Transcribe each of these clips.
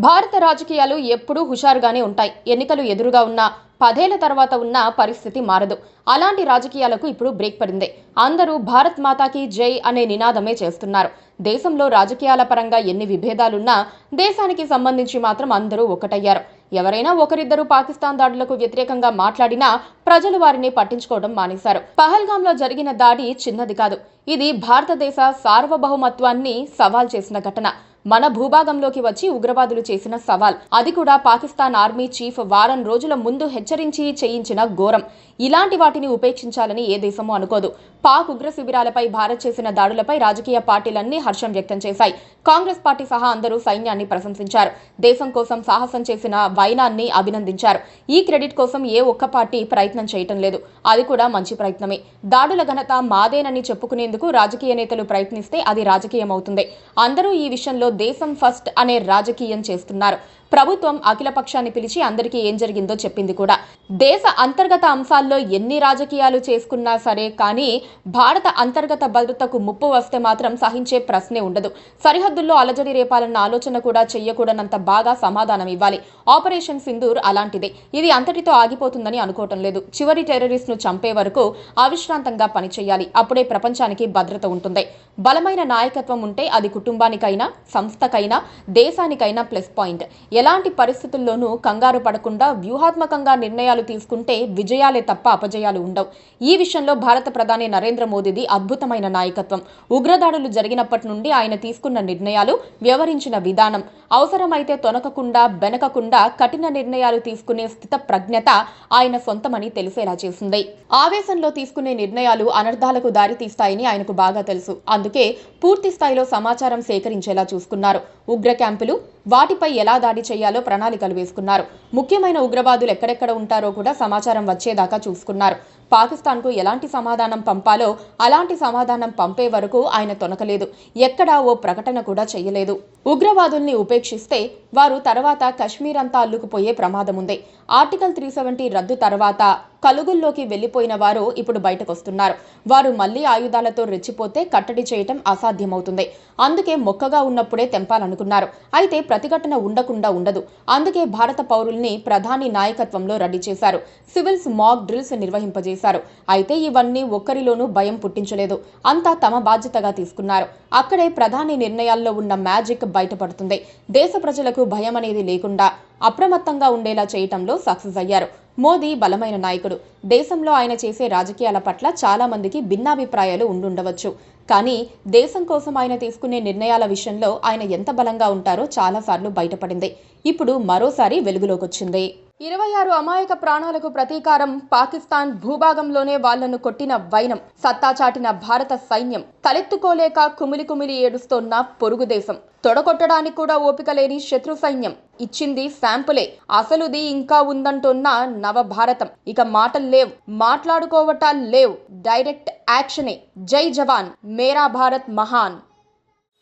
భారత రాజకీయాలు ఎప్పుడూ హుషారుగానే ఉంటాయి. ఎన్నికలు ఎదురుగా ఉన్న 10 ఏళ్ల తర్వాత ఉన్న పరిస్థితి మారదు. అలాంటి రాజకీయాలకు ఇప్పుడు బ్రేక్ పడింది. అందరూ భారత్ మాతాకి జై అనే నినాదమే చేస్తున్నారు. దేశంలో రాజకీయాల పరంగా ఎన్ని విభేదాలున్నా దేశానికి సంబంధించి మాత్రం అందరూ ఒకటయ్యారు. ఎవరైనా ఒకరిద్దరు పాకిస్తాన్ దాడులకు వ్యతిరేకంగా మాట్లాడినా ప్రజలు వారిని పట్టించుకోవడం మానేశారు. పహల్గాంలో జరిగిన దాడి చిన్నది కాదు. ఇది భారతదేశ సార్వభౌమత్వాన్ని సవాల్ చేసిన ఘటన. మన భూభాగంలోకి వచ్చి ఉగ్రవాదులు చేసిన సవాల్. అది కూడా పాకిస్తాన్ ఆర్మీ చీఫ్ వారం రోజుల ముందు హెచ్చరించి చేయించిన ఘోరం. ఇలాంటి వాటిని ఉపేక్షించాలని ఏ దేశమూ అనుకోదు. పాక్ ఉగ్ర శిబిరాలపై భారత్ చేసిన దాడులపై రాజకీయ పార్టీలన్నీ హర్షం వ్యక్తం చేశాయి. కాంగ్రెస్ పార్టీ సహా అందరూ సైన్యాన్ని ప్రశంసించారు. దేశం కోసం సాహసం చేసిన వైనాన్ని అభినందించారు. ఈ క్రెడిట్ కోసం ఏ ఒక్క పార్టీ ప్రయత్నం చేయటం లేదు. అది కూడా మంచి ప్రయత్నమే. దాడుల ఘనత మాదేనని చెప్పుకునేందుకు రాజకీయ నేతలు ప్రయత్నిస్తే అది రాజకీయం అవుతుంది. అందరూ ఈ విషయంలో దేశం ఫస్ట్ అనే రాజకీయం చేస్తున్నారు. ప్రభుత్వం అఖిలపక్షాన్ని పిలిచి అందరికీ ఏం జరిగిందో చెప్పింది కూడా. దేశ అంతర్గత అంశాల్లో ఎన్ని రాజకీయాలు చేసుకున్నా సరే, కానీ భారత అంతర్గత భద్రతకు ముప్పు వస్తే మాత్రం సహించే ప్రశ్నే ఉండదు. సరిహద్దుల్లో అలజడి రేపాలన్న ఆలోచన కూడా చెయ్యకూడనంత బాగా సమాధానం ఇవ్వాలి. ఆపరేషన్ సింధూర్ అలాంటిదే. ఇది అంతటితో ఆగిపోతుందని అనుకోవటం లేదు. చివరి టెర్రరిస్ట్ ను చంపే వరకు అవిశ్రాంతంగా పనిచేయాలి. అప్పుడే ప్రపంచానికి భద్రత ఉంటుంది. బలమైన నాయకత్వం ఉంటే అది కుటుంబానికైనా, సంస్థకైనా, దేశానికైనా ప్లస్ పాయింట్. ఎలాంటి పరిస్థితుల్లోనూ కంగారు పడకుండా వ్యూహాత్మకంగా నిర్ణయాలు తీసుకుంటే విజయాలే తప్ప అపజయాలు ఉండవు. ఈ విషయంలో భారత ప్రధాని నరేంద్ర మోదీది అద్భుతమైన నాయకత్వం. ఉగ్రదాడులు జరిగినప్పటి నుండి ఆయన తీసుకున్న నిర్ణయాలు, వ్యవహరించిన విధానం, అవసరమైతే తొనకకుండా బెనకకుండా కఠిన నిర్ణయాలు తీసుకునే స్థిత ప్రజ్ఞత ఆయన సొంతమని తెలిసేలా చేసింది. ఆవేశంలో తీసుకునే నిర్ణయాలు అనర్థాలకు దారితీస్తాయని ఆయనకు బాగా తెలుసు. అందుకే పూర్తి స్థాయిలో సమాచారం సేకరించేలా చూసుకున్నారు. ఉగ్ర క్యాంపులు, వాటిపై ఎలా దాడి చేయాలో ప్రణాళికలు వేసుకున్నారు. ముఖ్యమైన ఉగ్రవాదులు ఎక్కడెక్కడ ఉంటారో కూడా సమాచారం వచ్చేదాకా చూసుకున్నారు. పాకిస్తాన్కు ఎలాంటి సమాధానం పంపాలో అలాంటి సమాధానం పంపే వరకు ఆయన తొనకలేదు. ఎక్కడా ఓ ప్రకటన కూడా చేయలేదు. ఉగ్రవాదుల్ని ఉపేక్షిస్తే వారు తర్వాత కశ్మీర్ అంతా అల్లుకుపోయే ప్రమాదం ఉంది. ఆర్టికల్ 370 రద్దు తర్వాత కలుగుల్లోకి వెళ్లిపోయిన వారు ఇప్పుడు బయటకొస్తున్నారు. వారు మళ్లీ ఆయుధాలతో రెచ్చిపోతే కట్టడి చేయటం అసాధ్యమవుతుంది. అందుకే మొక్కగా ఉన్నప్పుడే తెంపాలనుకున్నారు. అయితే ప్రతిఘటన ఉండకుండా ఉండదు. అందుకే భారత పౌరుల్ని ప్రధాని నాయకత్వంలో రెడీ చేశారు. సివిల్స్ మాక్ డ్రిల్స్ నిర్వహింపజేశారు. అయితే ఇవన్నీ ఒక్కరిలోనూ భయం పుట్టించలేదు. అంతా తమ బాధ్యతగా తీసుకున్నారు. అక్కడే ప్రధాని నిర్ణయాల్లో ఉన్న మ్యాజిక్ బయటపడుతుంది. దేశ ప్రజలకు భయం అనేది లేకుండా అప్రమత్తంగా ఉండేలా చేయటంలో సక్సెస్ అయ్యారు. మోదీ బలమైన నాయకుడు. దేశంలో ఆయన చేసే రాజకీయాల పట్ల చాలా మందికి భిన్నాభిప్రాయాలు ఉండుండవచ్చు. కానీ దేశం కోసం ఆయన తీసుకునే నిర్ణయాల విషయంలో ఆయన ఎంత బలంగా ఉంటారో చాలాసార్లు బయటపడింది. ఇప్పుడు మరోసారి వెలుగులోకొచ్చింది. 26 అమాయక ప్రాణాలకు ప్రతీకారం పాకిస్తాన్ భూభాగంలోనే వాళ్లను కొట్టిన వైనం. సత్తా చాటిన భారత సైన్యం, తలెత్తుకోలేక కుమిలి కుమిలి ఏడుస్తోన్న పొరుగు దేశం, తొడగొట్టడానికి కూడా ఓపిక లేని శత్రు సైన్యం ఇచ్చింది శాంపులే. అసలుది ఇంకా ఉందంటోన్న నవభారతం. ఇక మాటలు లేవు, మాట్లాడుకోవటాలు లేవు, డైరెక్ట్ యాక్షనే. జై జవాన్, మేరా భారత్ మహాన్.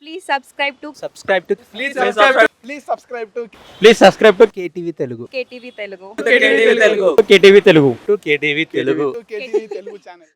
Please subscribe to KTV Telugu. KTV Telugu. KTV Telugu channel.